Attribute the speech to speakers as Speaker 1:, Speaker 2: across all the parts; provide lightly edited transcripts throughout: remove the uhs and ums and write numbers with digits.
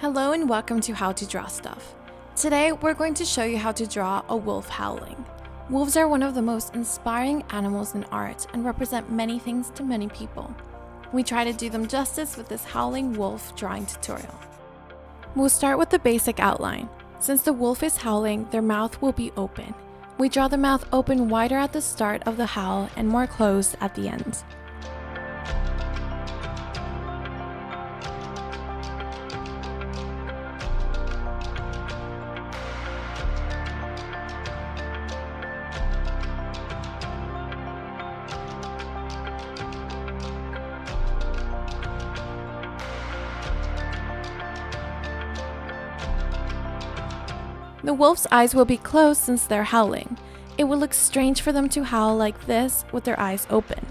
Speaker 1: Hello and welcome to How to Draw Stuff. Today we're going to show you how to draw a wolf howling. Wolves are one of the most inspiring animals in art and represent many things to many people. We try to do them justice with this howling wolf drawing tutorial. We'll start with the basic outline. Since the wolf is howling, their mouth will be open. We draw the mouth open wider at the start of the howl and more closed at the end. The wolf's eyes will be closed since they're howling. It will look strange for them to howl like this with their eyes open.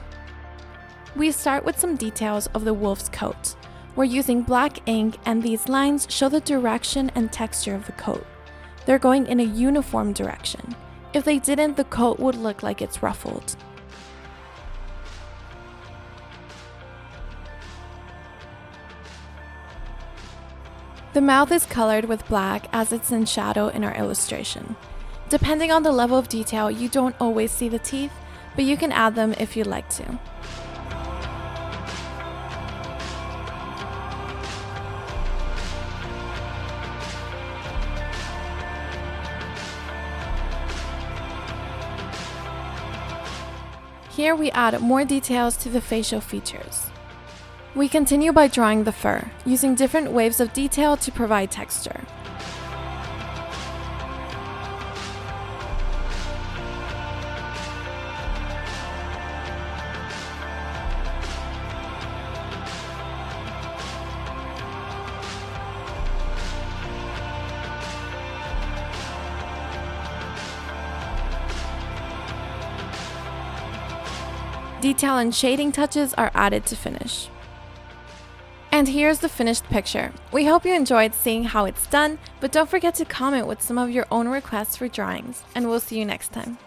Speaker 1: We start with some details of the wolf's coat. We're using black ink and these lines show the direction and texture of the coat. They're going in a uniform direction. If they didn't, the coat would look like it's ruffled. The mouth is colored with black as it's in shadow in our illustration. Depending on the level of detail, you don't always see the teeth, but you can add them if you'd like to. Here we add more details to the facial features. We continue by drawing the fur, using different waves of detail to provide texture. Detail and shading touches are added to finish. And here's the finished picture. We hope you enjoyed seeing how it's done, but don't forget to comment with some of your own requests for drawings, and we'll see you next time.